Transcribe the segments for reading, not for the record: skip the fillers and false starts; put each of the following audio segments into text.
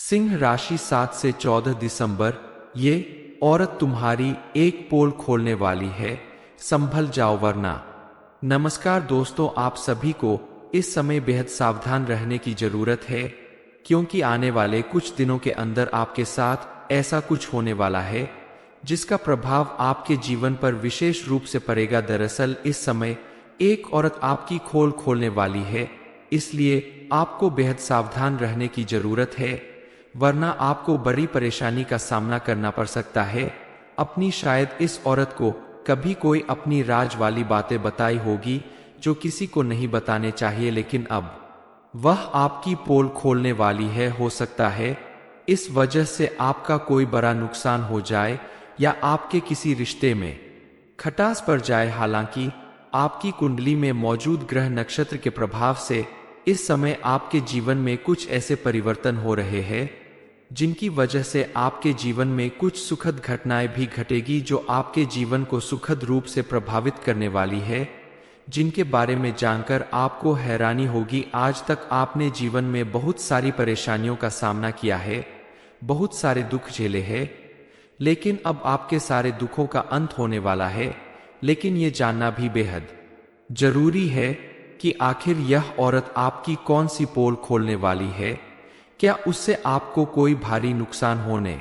सिंह राशि 7 से 14 दिसंबर। ये औरत तुम्हारी एक पोल खोलने वाली है, संभल जाओ वरना। नमस्कार दोस्तों, आप सभी को इस समय बेहद सावधान रहने की जरूरत है, क्योंकि आने वाले कुछ दिनों के अंदर आपके साथ ऐसा कुछ होने वाला है जिसका प्रभाव आपके जीवन पर विशेष रूप से पड़ेगा। दरअसल इस समय एक औरत आपकी खोल खोलने वाली है, इसलिए आपको बेहद सावधान रहने की जरूरत है, वरना आपको बड़ी परेशानी का सामना करना पड़ सकता है। शायद इस औरत को कभी कोई अपनी राज वाली बातें बताई होगी जो किसी को नहीं बताने चाहिए, लेकिन अब वह आपकी पोल खोलने वाली है। हो सकता है इस वजह से आपका कोई बड़ा नुकसान हो जाए या आपके किसी रिश्ते में खटास पड़ जाए। हालांकि आपकी कुंडली में मौजूद ग्रह नक्षत्र के प्रभाव से इस समय आपके जीवन में कुछ ऐसे परिवर्तन हो रहे हैं जिनकी वजह से आपके जीवन में कुछ सुखद घटनाएं भी घटेगी, जो आपके जीवन को सुखद रूप से प्रभावित करने वाली है, जिनके बारे में जानकर आपको हैरानी होगी। आज तक आपने जीवन में बहुत सारी परेशानियों का सामना किया है, बहुत सारे दुख झेले हैं, लेकिन अब आपके सारे दुखों का अंत होने वाला है। लेकिन ये जानना भी बेहद जरूरी है कि आखिर यह औरत आपकी कौन सी पोल खोलने वाली है। क्या उससे आपको कोई भारी नुकसान होने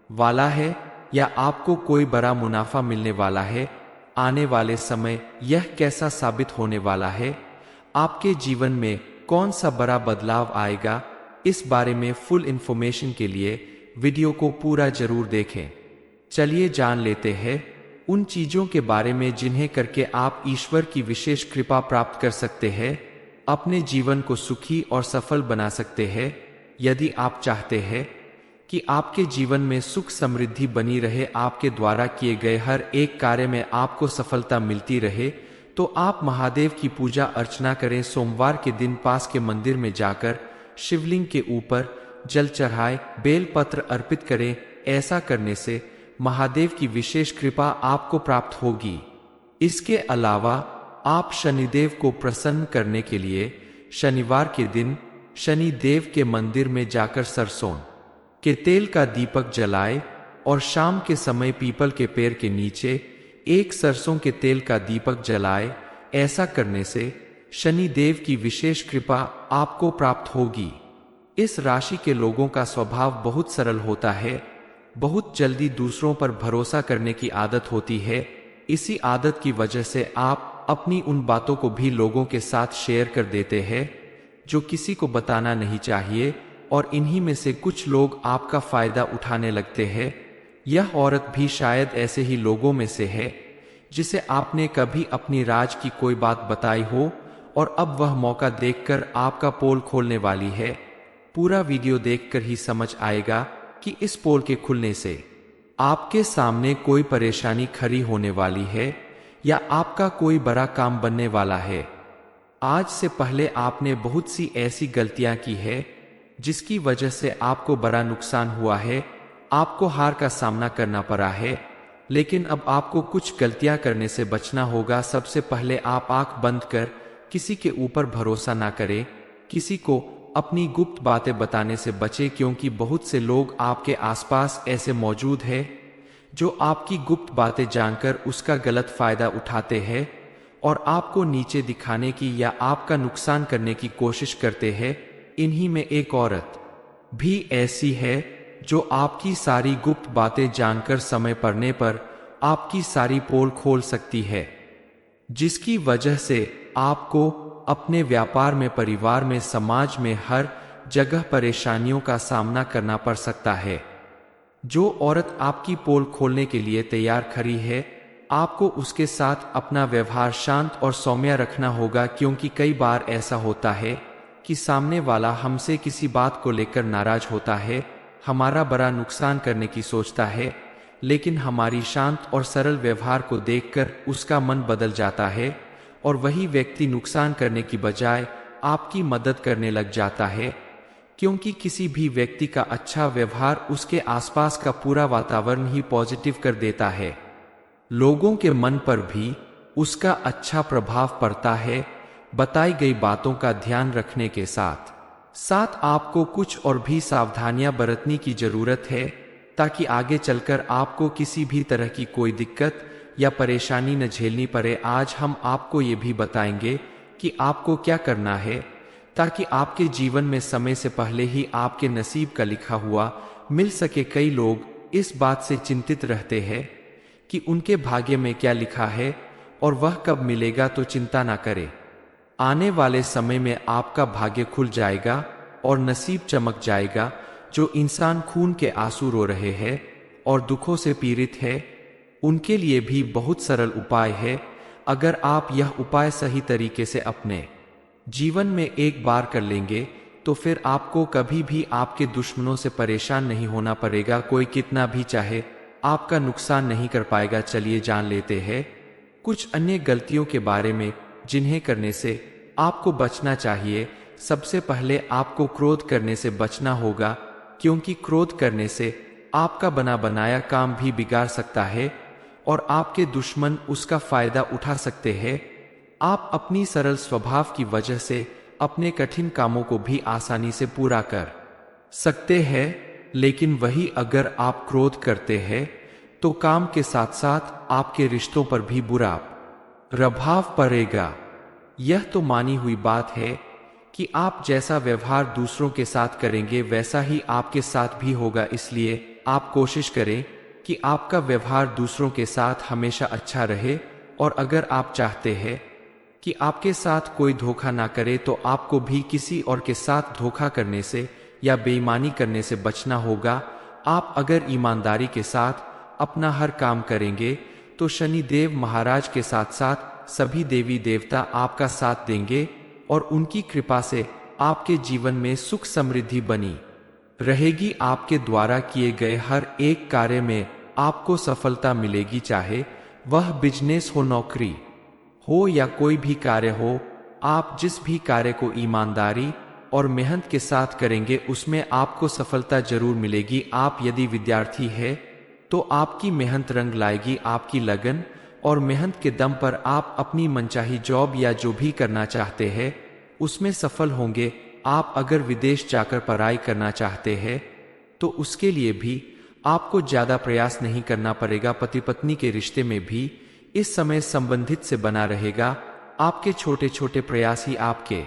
वाला है या आपको कोई बड़ा मुनाफा मिलने वाला है? आने वाले समय यह कैसा साबित होने वाला है? आपके जीवन में कौन सा बड़ा बदलाव आएगा? इस बारे में फुल इंफॉर्मेशन के लिए वीडियो को पूरा जरूर देखें। चलिए जान लेते हैं उन चीजों के बारे में जिन्हें करके आप ईश्वर की विशेष कृपा प्राप्त कर सकते हैं, अपने जीवन को सुखी और सफल बना सकते हैं। यदि आप चाहते हैं कि आपके जीवन में सुख समृद्धि बनी रहे, आपके द्वारा किए गए हर एक कार्य में आपको सफलता मिलती रहे, तो आप महादेव की पूजा अर्चना करें। सोमवार के दिन पास के मंदिर में जाकर शिवलिंग के ऊपर जल चढ़ाए, बेल पत्र अर्पित करें। ऐसा करने से महादेव की विशेष कृपा आपको प्राप्त होगी। इसके अलावा आप शनिदेव को प्रसन्न करने के लिए शनिवार के दिन शनि देव के मंदिर में जाकर सरसों के तेल का दीपक जलाए और शाम के समय पीपल के पेड़ के नीचे एक सरसों के तेल का दीपक जलाए। ऐसा करने से शनि देव की विशेष कृपा आपको प्राप्त होगी। इस राशि के लोगों का स्वभाव बहुत सरल होता है, बहुत जल्दी दूसरों पर भरोसा करने की आदत होती है। इसी आदत की वजह से आप अपनी उन बातों को भी लोगों के साथ शेयर कर देते हैं जो किसी को बताना नहीं चाहिए, और इन्हीं में से कुछ लोग आपका फायदा उठाने लगते हैं। यह औरत भी शायद ऐसे ही लोगों में से है जिसे आपने कभी अपनी राज की कोई बात बताई हो और अब वह मौका देखकर आपका पोल खोलने वाली है। पूरा वीडियो देखकर ही समझ आएगा कि इस पोल के खुलने से आपके सामने कोई परेशानी खड़ी होने वाली है या आपका कोई बड़ा काम बनने वाला है। आज से पहले आपने बहुत सी ऐसी गलतियां की है जिसकी वजह से आपको बड़ा नुकसान हुआ है, आपको हार का सामना करना पड़ा है। लेकिन अब आपको कुछ गलतियां करने से बचना होगा। सबसे पहले आप आंख बंद कर किसी के ऊपर भरोसा ना करें, किसी को अपनी गुप्त बातें बताने से बचें, क्योंकि बहुत से लोग आपके आसपास ऐसे मौजूद हैं जो आपकी गुप्त बातें जानकर उसका गलत फायदा उठाते हैं और आपको नीचे दिखाने की या आपका नुकसान करने की कोशिश करते हैं। इन्हीं में एक औरत भी ऐसी है जो आपकी सारी गुप्त बातें जानकर समय पड़ने पर आपकी सारी पोल खोल सकती है, जिसकी वजह से आपको अपने व्यापार में, परिवार में, समाज में हर जगह परेशानियों का सामना करना पड़ सकता है। जो औरत आपकी पोल खोलने के लिए तैयार खड़ी है, आपको उसके साथ अपना व्यवहार शांत और सौम्य रखना होगा, क्योंकि कई बार ऐसा होता है कि सामने वाला हमसे किसी बात को लेकर नाराज होता है, हमारा बड़ा नुकसान करने की सोचता है, लेकिन हमारी शांत और सरल व्यवहार को देखकर उसका मन बदल जाता है और वही व्यक्ति नुकसान करने की बजाय आपकी मदद करने लग जाता है, क्योंकि किसी भी व्यक्ति का अच्छा व्यवहार उसके आसपास का पूरा वातावरण ही पॉजिटिव कर देता है। लोगों के मन पर भी उसका अच्छा प्रभाव पड़ता है। बताई गई बातों का ध्यान रखने के साथ साथ आपको कुछ और भी सावधानियां बरतने की जरूरत है ताकि आगे चलकर आपको किसी भी तरह की कोई दिक्कत या परेशानी न झेलनी पड़े। आज हम आपको ये भी बताएंगे कि आपको क्या करना है ताकि आपके जीवन में समय से पहले ही आपके नसीब का लिखा हुआ मिल सके। कई लोग इस बात से चिंतित रहते हैं कि उनके भाग्य में क्या लिखा है और वह कब मिलेगा, तो चिंता ना करें। आने वाले समय में आपका भाग्य खुल जाएगा और नसीब चमक जाएगा। जो इंसान खून के आंसू रो रहे हैं और दुखों से पीड़ित है, उनके लिए भी बहुत सरल उपाय है। अगर आप यह उपाय सही तरीके से अपने जीवन में एक बार कर लेंगे तो फिर आपको कभी भी आपके दुश्मनों से परेशान नहीं होना पड़ेगा। कोई कितना भी चाहे आपका नुकसान नहीं कर पाएगा। चलिए जान लेते हैं कुछ अन्य गलतियों के बारे में जिन्हें करने से आपको बचना चाहिए। सबसे पहले आपको क्रोध करने से बचना होगा, क्योंकि क्रोध करने से आपका बना बनाया काम भी बिगाड़ सकता है और आपके दुश्मन उसका फायदा उठा सकते हैं। आप अपनी सरल स्वभाव की वजह से अपने कठिन कामों को भी आसानी से पूरा कर सकते हैं, लेकिन वही अगर आप क्रोध करते हैं तो काम के साथ साथ आपके रिश्तों पर भी बुरा प्रभाव पड़ेगा। यह तो मानी हुई बात है कि आप जैसा व्यवहार दूसरों के साथ करेंगे वैसा ही आपके साथ भी होगा। इसलिए आप कोशिश करें कि आपका व्यवहार दूसरों के साथ हमेशा अच्छा रहे। और अगर आप चाहते हैं कि आपके साथ कोई धोखा ना करे तो आपको भी किसी और के साथ धोखा करने से या बेईमानी करने से बचना होगा। आप अगर ईमानदारी के साथ अपना हर काम करेंगे तो शनि देव महाराज के साथ साथ सभी देवी देवता आपका साथ देंगे और उनकी कृपा से आपके जीवन में सुख समृद्धि बनी रहेगी। आपके द्वारा किए गए हर एक कार्य में आपको सफलता मिलेगी, चाहे वह बिजनेस हो, नौकरी हो या कोई भी कार्य हो। आप जिस भी कार्य को ईमानदारी और मेहनत के साथ करेंगे उसमें आपको सफलता जरूर मिलेगी। आप यदि विद्यार्थी है तो आपकी मेहनत रंग लाएगी। आपकी लगन और मेहनत के दम पर आप अपनी मनचाही जॉब या जो भी करना चाहते हैं उसमें सफल होंगे। आप अगर विदेश जाकर पढ़ाई करना चाहते हैं तो उसके लिए भी आपको ज्यादा प्रयास नहीं करना पड़ेगा। पति पत्नी के रिश्ते में भी इस समय संबंधित से बना रहेगा। आपके छोटे छोटे प्रयास ही आपके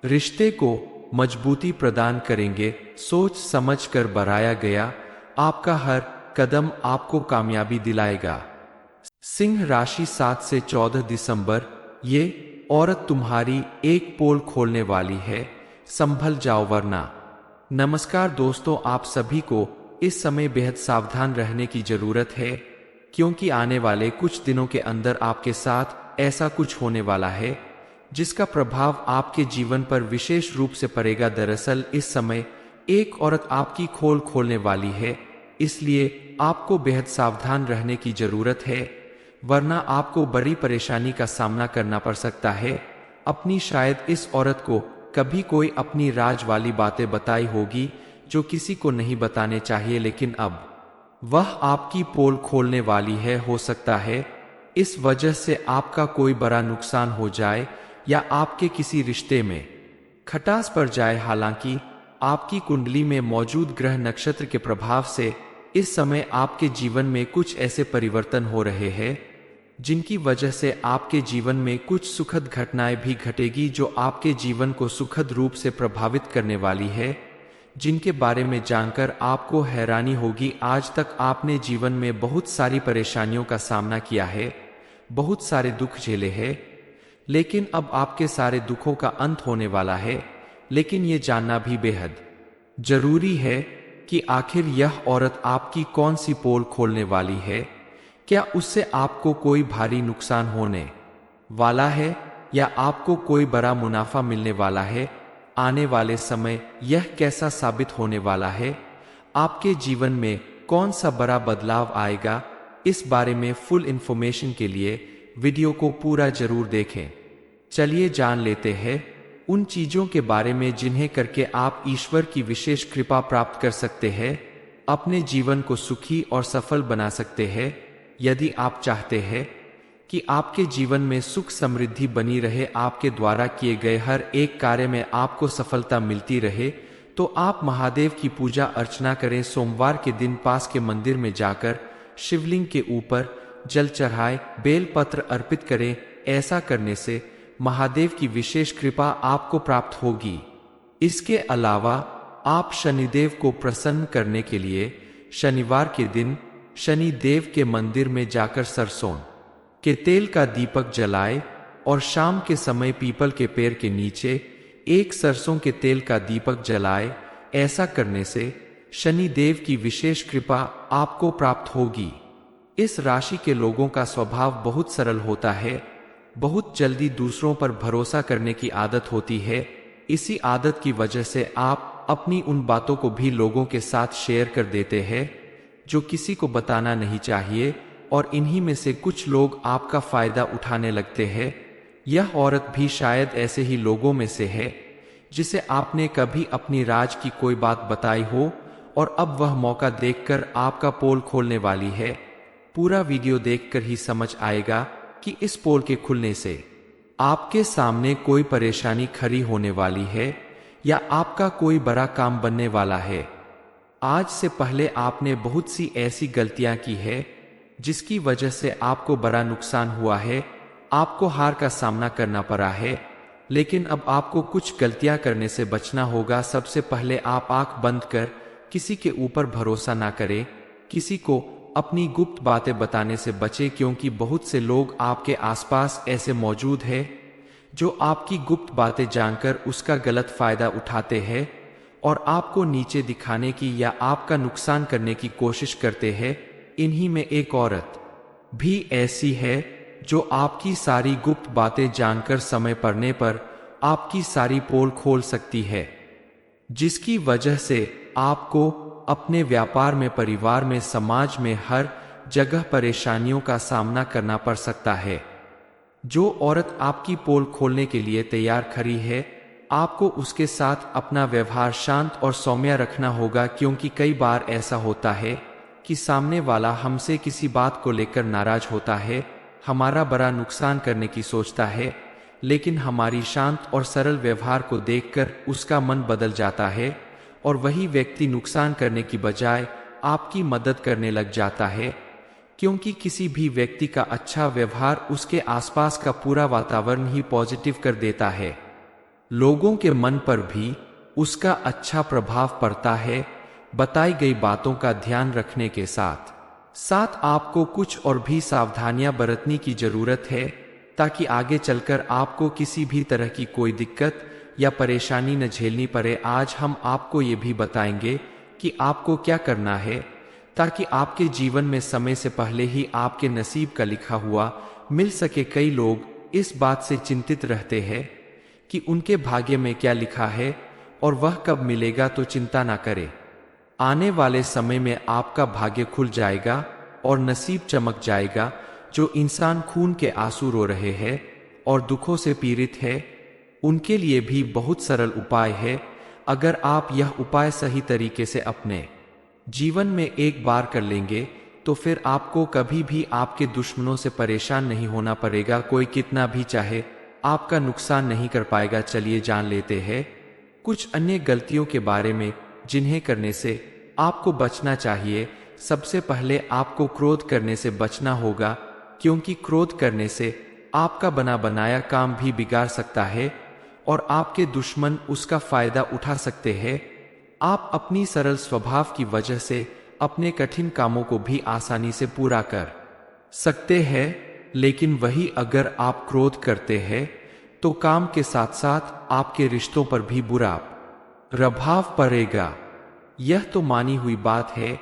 रिश्ते को मजबूती प्रदान करेंगे। सोच समझ कर बढ़ाया गया आपका हर कदम आपको कामयाबी दिलाएगा। सिंह राशि 7 से 14 दिसंबर, ये औरत तुम्हारी एक पोल खोलने वाली है, संभल जाओ वरना। नमस्कार दोस्तों, आप सभी को इस समय बेहद सावधान रहने की जरूरत है, क्योंकि आने वाले कुछ दिनों के अंदर आपके साथ ऐसा कुछ होने वाला है जिसका प्रभाव आपके जीवन पर विशेष रूप से पड़ेगा। दरअसल इस समय एक औरत आपकी खोल खोलने वाली है, इसलिए आपको बेहद सावधान रहने की जरूरत है, वरना आपको बड़ी परेशानी का सामना करना पड़ सकता है। अपनी शायद इस औरत को कभी कोई अपनी राज वाली बातें बताई होगी जो किसी को नहीं बताने चाहिए, लेकिन अब वह आपकी पोल खोलने वाली है। हो सकता है इस वजह से आपका कोई बड़ा नुकसान हो जाए या आपके किसी रिश्ते में खटास पड़ जाए। हालांकि आपकी कुंडली में मौजूद ग्रह नक्षत्र के प्रभाव से इस समय आपके जीवन में कुछ ऐसे परिवर्तन हो रहे हैं जिनकी वजह से आपके जीवन में कुछ सुखद घटनाएं भी घटेगी जो आपके जीवन को सुखद रूप से प्रभावित करने वाली है, जिनके बारे में जानकर आपको हैरानी होगी। आज तक आपने जीवन में बहुत सारी परेशानियों का सामना किया है, बहुत सारे दुख झेले हैं, लेकिन अब आपके सारे दुखों का अंत होने वाला है। लेकिन ये जानना भी बेहद जरूरी है कि आखिर यह औरत आपकी कौन सी पोल खोलने वाली है। क्या उससे आपको कोई भारी नुकसान होने वाला है या आपको कोई बड़ा मुनाफा मिलने वाला है? आने वाले समय यह कैसा साबित होने वाला है? आपके जीवन में कौन सा बड़ा बदलाव आएगा? इस बारे में फुल इंफॉर्मेशन के लिए वीडियो को पूरा जरूर देखें। चलिए जान लेते हैं उन चीजों के बारे में जिन्हें करके आप ईश्वर की विशेष कृपा प्राप्त कर सकते हैं, अपने जीवन को सुखी और सफल बना सकते हैं। यदि आप चाहते हैं कि आपके जीवन में सुख समृद्धि बनी रहे, आपके द्वारा किए गए हर एक कार्य में आपको सफलता मिलती रहे, तो आप महादेव की पूजा अर्चना करें। सोमवार के दिन पास के मंदिर में जाकर शिवलिंग के ऊपर जल चढ़ाए, बेल पत्र अर्पित करें। ऐसा करने से महादेव की विशेष कृपा आपको प्राप्त होगी। इसके अलावा आप शनिदेव को प्रसन्न करने के लिए शनिवार के दिन शनिदेव के मंदिर में जाकर सरसों के तेल का दीपक जलाए और शाम के समय पीपल के पेड़ के नीचे एक सरसों के तेल का दीपक जलाए। ऐसा करने से शनिदेव की विशेष कृपा आपको प्राप्त होगी। इस राशि के लोगों का स्वभाव बहुत सरल होता है, बहुत जल्दी दूसरों पर भरोसा करने की आदत होती है। इसी आदत की वजह से आप अपनी उन बातों को भी लोगों के साथ शेयर कर देते हैं जो किसी को बताना नहीं चाहिए, और इन्हीं में से कुछ लोग आपका फायदा उठाने लगते हैं। यह औरत भी शायद ऐसे ही लोगों में से है जिसे आपने कभी अपनी राज की कोई बात बताई हो और अब वह मौका देखकर आपका पोल खोलने वाली है। पूरा वीडियो देखकर ही समझ आएगा कि इस पोल के खुलने से आपके सामने कोई परेशानी खड़ी होने वाली है या आपका कोई बड़ा काम बनने वाला है। आज से पहले आपने बहुत सी ऐसी गलतियां की है जिसकी वजह से आपको बड़ा नुकसान हुआ है, आपको हार का सामना करना पड़ा है। लेकिन अब आपको कुछ गलतियां करने से बचना होगा। सबसे पहले आप आंख बंद कर किसी के ऊपर भरोसा ना करें, किसी को अपनी गुप्त बातें बताने से बचें, क्योंकि बहुत से लोग आपके आसपास ऐसे मौजूद हैं जो आपकी गुप्त बातें जानकर उसका गलत फायदा उठाते हैं और आपको नीचे दिखाने की या आपका नुकसान करने की कोशिश करते हैं। इन्हीं में एक औरत भी ऐसी है जो आपकी सारी गुप्त बातें जानकर समय पड़ने पर आपकी सारी पोल खोल सकती है, जिसकी वजह से आपको अपने व्यापार में, परिवार में, समाज में हर जगह परेशानियों का सामना करना पड़ सकता है। जो औरत आपकी पोल खोलने के लिए तैयार खड़ी है, आपको उसके साथ अपना व्यवहार शांत और सौम्य रखना होगा, क्योंकि कई बार ऐसा होता है कि सामने वाला हमसे किसी बात को लेकर नाराज होता है, हमारा बड़ा नुकसान करने की सोचता है, लेकिन हमारी शांत और सरल व्यवहार को देखकर उसका मन बदल जाता है और वही व्यक्ति नुकसान करने की बजाय आपकी मदद करने लग जाता है, क्योंकि किसी भी व्यक्ति का अच्छा व्यवहार उसके आसपास का पूरा वातावरण ही पॉजिटिव कर देता है। लोगों के मन पर भी उसका अच्छा प्रभाव पड़ता है। बताई गई बातों का ध्यान रखने के साथ साथ आपको कुछ और भी सावधानियां बरतने की जरूरत है, ताकि आगे चलकर आपको किसी भी तरह की कोई दिक्कत या परेशानी न झेलनी पड़े। आज हम आपको ये भी बताएंगे कि आपको क्या करना है ताकि आपके जीवन में समय से पहले ही आपके नसीब का लिखा हुआ मिल सके। कई लोग इस बात से चिंतित रहते हैं कि उनके भाग्य में क्या लिखा है और वह कब मिलेगा, तो चिंता ना करें। आने वाले समय में आपका भाग्य खुल जाएगा और नसीब चमक जाएगा। जो इंसान खून के आंसू रो रहे हैं और दुखों से पीड़ित है, उनके लिए भी बहुत सरल उपाय है। अगर आप यह उपाय सही तरीके से अपने जीवन में एक बार कर लेंगे तो फिर आपको कभी भी आपके दुश्मनों से परेशान नहीं होना पड़ेगा। कोई कितना भी चाहे आपका नुकसान नहीं कर पाएगा। चलिए जान लेते हैं कुछ अन्य गलतियों के बारे में जिन्हें करने से आपको बचना चाहिए। सबसे पहले आपको क्रोध करने से बचना होगा, क्योंकि क्रोध करने से आपका बना बनाया काम भी बिगाड़ सकता है और आपके दुश्मन उसका फायदा उठा सकते हैं। आप अपनी सरल स्वभाव की वजह से अपने कठिन कामों को भी आसानी से पूरा कर सकते हैं, लेकिन वही अगर आप क्रोध करते हैं तो काम के साथ साथ आपके रिश्तों पर भी बुरा प्रभाव पड़ेगा। यह तो मानी हुई बात है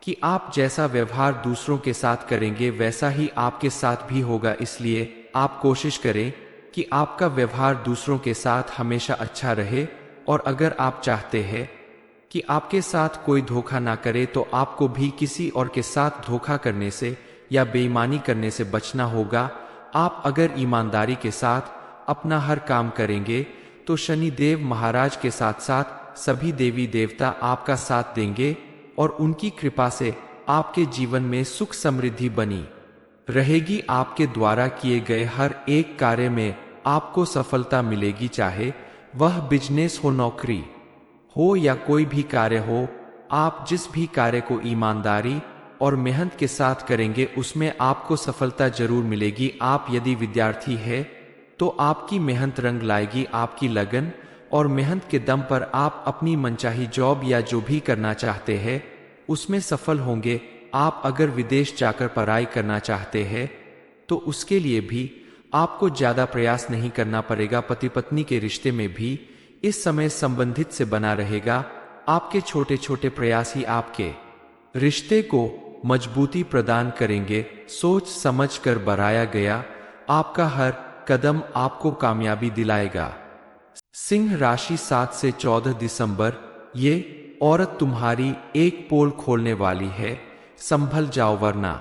कि आप जैसा व्यवहार दूसरों के साथ करेंगे वैसा ही आपके साथ भी होगा। इसलिए आप कोशिश करें कि आपका व्यवहार दूसरों के साथ हमेशा अच्छा रहे, और अगर आप चाहते हैं कि आपके साथ कोई धोखा ना करे तो आपको भी किसी और के साथ धोखा करने से या बेईमानी करने से बचना होगा। आप अगर ईमानदारी के साथ अपना हर काम करेंगे तो शनिदेव महाराज के साथ साथ सभी देवी देवता आपका साथ देंगे और उनकी कृपा से आपके जीवन में सुख समृद्धि बनी रहेगी। आपके द्वारा किए गए हर एक कार्य में आपको सफलता मिलेगी, चाहे वह बिजनेस हो, नौकरी हो या कोई भी कार्य हो। आप जिस भी कार्य को ईमानदारी और मेहनत के साथ करेंगे उसमें आपको सफलता जरूर मिलेगी। आप यदि विद्यार्थी है तो आपकी मेहनत रंग लाएगी। आपकी लगन और मेहनत के दम पर आप अपनी मनचाही जॉब या जो भी करना चाहते हैं उसमें सफल होंगे। आप अगर विदेश जाकर पढ़ाई करना चाहते हैं तो उसके लिए भी आपको ज्यादा प्रयास नहीं करना पड़ेगा। पति पत्नी के रिश्ते में भी इस समय संबंधित से बना रहेगा। आपके छोटे छोटे प्रयास ही आपके रिश्ते को मजबूती प्रदान करेंगे। सोच समझ कर बढ़ाया गया आपका हर कदम आपको कामयाबी दिलाएगा। सिंह राशि 7 से 14 दिसंबर। ये औरत तुम्हारी एक पोल खोलने वाली है, संभल जाओ वरना।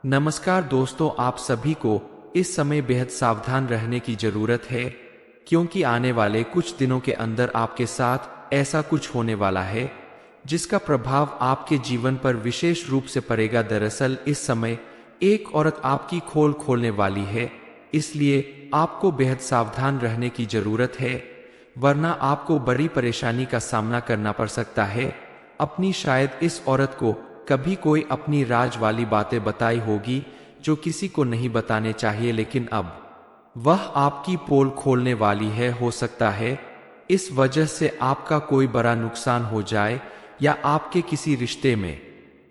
नमस्कार दोस्तों, आप सभी को इस समय बेहद सावधान रहने की जरूरत है, क्योंकि आने वाले कुछ दिनों के अंदर आपके साथ ऐसा कुछ होने वाला है जिसका प्रभाव आपके जीवन पर विशेष रूप से पड़ेगा। दरअसल इस समय एक औरत आपकी खोल खोलने वाली है, इसलिए आपको बेहद सावधान रहने की जरूरत है, वरना आपको बड़ी परेशानी का सामना करना पड़ सकता है। अपनी शायद इस औरत को कभी कोई अपनी राज वाली बातें बताई होगी जो किसी को नहीं बताने चाहिए, लेकिन अब वह आपकी पोल खोलने वाली है। हो सकता है इस वजह से आपका कोई बड़ा नुकसान हो जाए या आपके किसी रिश्ते में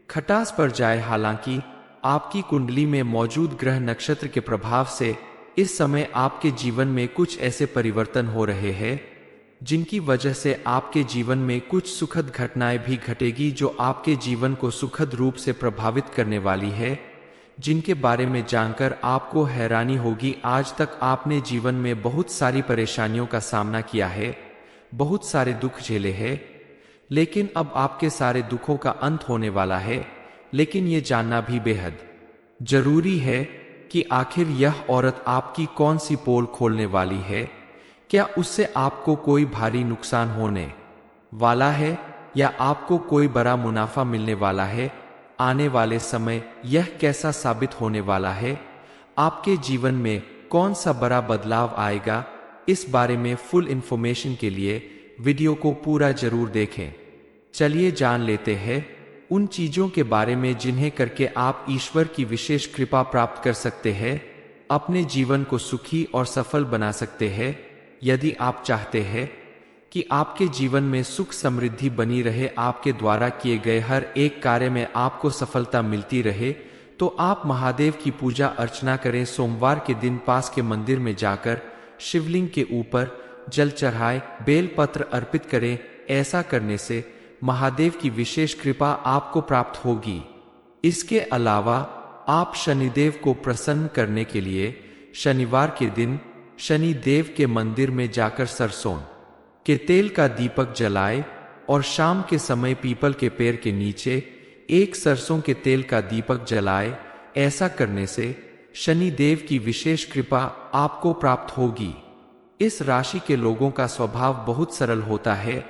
खटास पड़ जाए। हालांकि आपकी कुंडली में मौजूद ग्रह नक्षत्र के प्रभाव से इस समय आपके जीवन में कुछ ऐसे परिवर्तन हो रहे हैं जिनकी वजह से आपके जीवन में कुछ सुखद घटनाएं भी घटेगी जो आपके जीवन को सुखद रूप से प्रभावित करने वाली है, जिनके बारे में जानकर आपको हैरानी होगी। आज तक आपने जीवन में बहुत सारी परेशानियों का सामना किया है, बहुत सारे दुख झेले हैं, लेकिन अब आपके सारे दुखों का अंत होने वाला है। लेकिन ये जानना भी बेहद जरूरी है कि आखिर यह औरत आपकी कौन सी पोल खोलने वाली है। क्या उससे आपको कोई भारी नुकसान होने वाला है या आपको कोई बड़ा मुनाफा मिलने वाला है? आने वाले समय यह कैसा साबित होने वाला है? आपके जीवन में कौन सा बड़ा बदलाव आएगा? इस बारे में फुल इंफॉर्मेशन के लिए वीडियो को पूरा जरूर देखें। चलिए जान लेते हैं उन चीजों के बारे में जिन्हें करके आप ईश्वर की विशेष कृपा प्राप्त कर सकते हैं, अपने जीवन को सुखी और सफल बना सकते हैं। यदि आप चाहते हैं कि आपके जीवन में सुख समृद्धि बनी रहे, आपके द्वारा किए गए हर एक कार्य में आपको सफलता मिलती रहे, तो आप महादेव की पूजा अर्चना करें। सोमवार के दिन पास के मंदिर में जाकर शिवलिंग के ऊपर जल चढ़ाए, बेलपत्र अर्पित करें। ऐसा करने से महादेव की विशेष कृपा आपको प्राप्त होगी। इसके अलावा आप शनिदेव को प्रसन्न करने के लिए शनिवार के दिन शनि देव के मंदिर में जाकर सरसों के तेल का दीपक जलाए और शाम के समय पीपल के पेड़ के नीचे एक सरसों के तेल का दीपक जलाए। ऐसा करने से शनि देव की विशेष कृपा आपको प्राप्त होगी। इस राशि के लोगों का स्वभाव बहुत सरल होता है,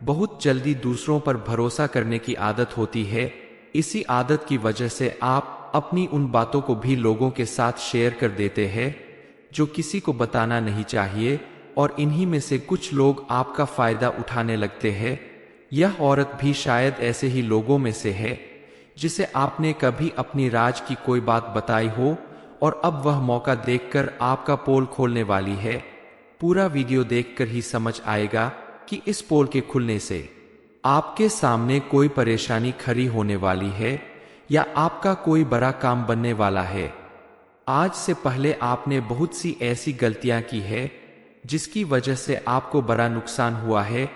बहुत जल्दी दूसरों पर भरोसा करने की आदत होती है। इसी आदत की वजह से आप अपनी उन बातों को भी लोगों के साथ शेयर कर देते हैं जो किसी को बताना नहीं चाहिए, और इन्हीं में से कुछ लोग आपका फायदा उठाने लगते हैं। यह औरत भी शायद ऐसे ही लोगों में से है जिसे आपने कभी अपनी राज की कोई बात बताई हो और अब वह मौका देखकर आपका पोल खोलने वाली है। पूरा वीडियो देखकर ही समझ आएगा कि इस पोल के खुलने से आपके सामने कोई परेशानी खड़ी होने वाली है या आपका कोई बड़ा काम बनने वाला है। आज से पहले आपने बहुत सी ऐसी गलतियां की है जिसकी वजह से आपको बड़ा नुकसान हुआ है,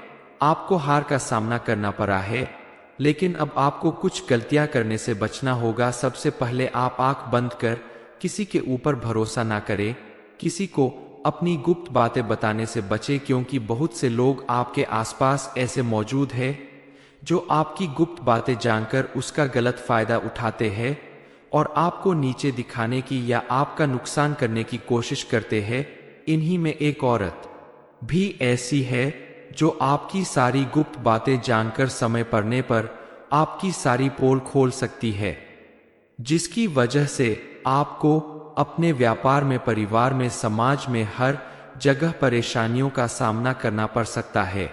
आपको हार का सामना करना पड़ा है, लेकिन अब आपको कुछ गलतियां करने से बचना होगा। सबसे पहले आप आंख बंद कर किसी के ऊपर भरोसा ना करें, किसी को अपनी गुप्त बातें बताने से बचें, क्योंकि बहुत से लोग आपके आसपास ऐसे मौजूद हैं जो आपकी गुप्त बातें जानकर उसका गलत फायदा उठाते हैं और आपको नीचे दिखाने की या आपका नुकसान करने की कोशिश करते हैं। इन्हीं में एक औरत भी ऐसी है जो आपकी सारी गुप्त बातें जानकर समय पड़ने पर आपकी सारी पोल खोल सकती है, जिसकी वजह से आपको अपने व्यापार में, परिवार में, समाज में हर जगह परेशानियों का सामना करना पड़ सकता है।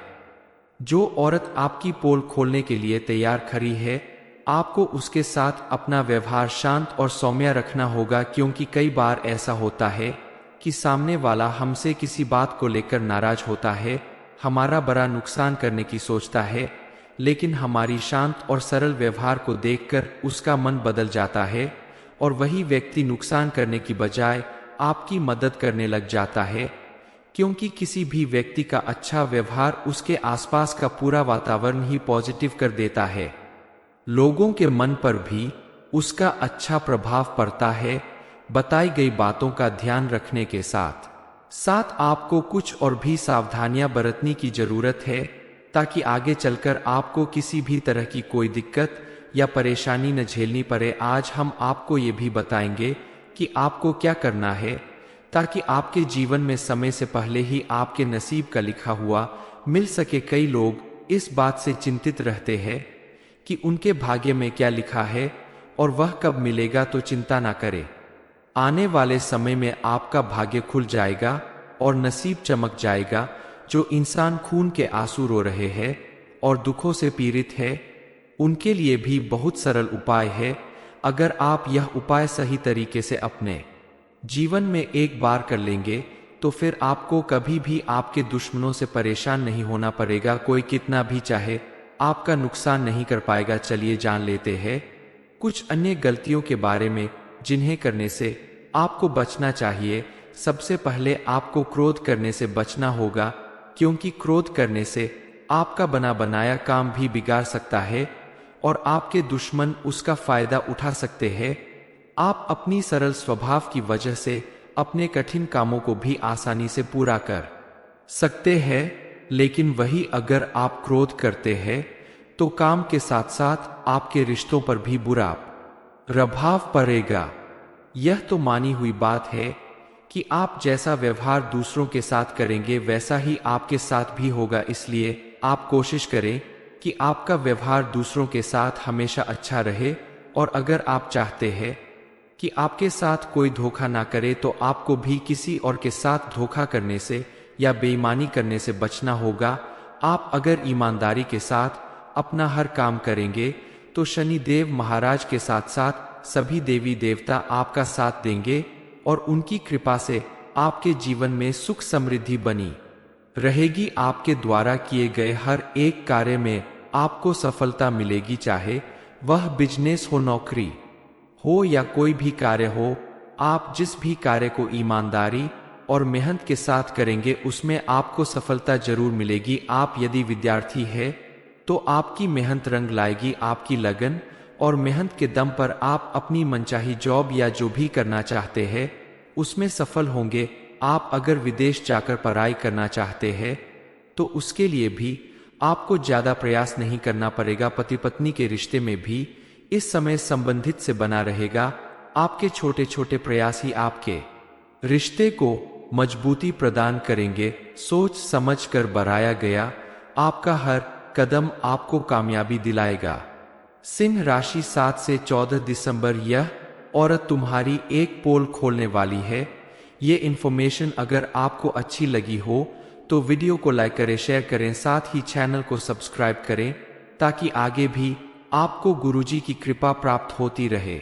जो औरत आपकी पोल खोलने के लिए तैयार खड़ी है, आपको उसके साथ अपना व्यवहार शांत और सौम्य रखना होगा, क्योंकि कई बार ऐसा होता है कि सामने वाला हमसे किसी बात को लेकर नाराज होता है, हमारा बड़ा नुकसान करने की सोचता है, लेकिन हमारी शांत और सरल व्यवहार को देखकर उसका मन बदल जाता है और वही व्यक्ति नुकसान करने की बजाय आपकी मदद करने लग जाता है, क्योंकि किसी भी व्यक्ति का अच्छा व्यवहार उसके आसपास का पूरा वातावरण ही पॉजिटिव कर देता है। लोगों के मन पर भी उसका अच्छा प्रभाव पड़ता है। बताई गई बातों का ध्यान रखने के साथ साथ आपको कुछ और भी सावधानियां बरतने की जरूरत है, ताकि आगे चलकर आपको किसी भी तरह की कोई दिक्कत या परेशानी न झेलनी पड़े। आज हम आपको ये भी बताएंगे कि आपको क्या करना है ताकि आपके जीवन में समय से पहले ही आपके नसीब का लिखा हुआ मिल सके। कई लोग इस बात से चिंतित रहते हैं कि उनके भाग्य में क्या लिखा है और वह कब मिलेगा, तो चिंता ना करें। आने वाले समय में आपका भाग्य खुल जाएगा और नसीब चमक जाएगा। जो इंसान खून के आंसू रो रहे हैं और दुखों से पीड़ित है, उनके लिए भी बहुत सरल उपाय है। अगर आप यह उपाय सही तरीके से अपने जीवन में एक बार कर लेंगे, तो फिर आपको कभी भी आपके दुश्मनों से परेशान नहीं होना पड़ेगा। कोई कितना भी चाहे आपका नुकसान नहीं कर पाएगा। चलिए जान लेते हैं कुछ अन्य गलतियों के बारे में जिन्हें करने से आपको बचना चाहिए। सबसे पहले आपको क्रोध करने से बचना होगा, क्योंकि क्रोध करने से आपका बना बनाया काम भी बिगाड़ सकता है और आपके दुश्मन उसका फायदा उठा सकते हैं। आप अपनी सरल स्वभाव की वजह से अपने कठिन कामों को भी आसानी से पूरा कर सकते हैं, लेकिन वही अगर आप क्रोध करते हैं तो काम के साथ साथ आपके रिश्तों पर भी बुरा प्रभाव पड़ेगा। यह तो मानी हुई बात है कि आप जैसा व्यवहार दूसरों के साथ करेंगे वैसा ही आपके साथ भी होगा। इसलिए आप कोशिश करें कि आपका व्यवहार दूसरों के साथ हमेशा अच्छा रहे, और अगर आप चाहते हैं कि आपके साथ कोई धोखा ना करे, तो आपको भी किसी और के साथ धोखा करने से या बेईमानी करने से बचना होगा। आप अगर ईमानदारी के साथ अपना हर काम करेंगे तो शनि देव महाराज के साथ साथ सभी देवी देवता आपका साथ देंगे और उनकी कृपा से आपके जीवन में सुख समृद्धि बनी रहेगी। आपके द्वारा किए गए हर एक कार्य में आपको सफलता मिलेगी, चाहे वह बिजनेस हो, नौकरी हो या कोई भी कार्य हो। आप जिस भी कार्य को ईमानदारी और मेहनत के साथ करेंगे उसमें आपको सफलता जरूर मिलेगी। आप यदि विद्यार्थी है तो आपकी मेहनत रंग लाएगी। आपकी लगन और मेहनत के दम पर आप अपनी मनचाही जॉब या जो भी करना चाहते हैं उसमें सफल होंगे। आप अगर विदेश जाकर पढ़ाई करना चाहते हैं तो उसके लिए भी आपको ज्यादा प्रयास नहीं करना पड़ेगा। पति पत्नी के रिश्ते में भी इस समय संबंधित से बना रहेगा। आपके छोटे छोटे प्रयास ही आपके रिश्ते को मजबूती प्रदान करेंगे। सोच समझ कर बढ़ाया गया आपका हर कदम आपको कामयाबी दिलाएगा। सिंह राशि 7 से 14 दिसंबर, यह औरत तुम्हारी एक पोल खोलने वाली है। ये इन्फॉर्मेशन अगर आपको अच्छी लगी हो तो वीडियो को लाइक करें, शेयर करें, साथ ही चैनल को सब्सक्राइब करें, ताकि आगे भी आपको गुरुजी की कृपा प्राप्त होती रहे।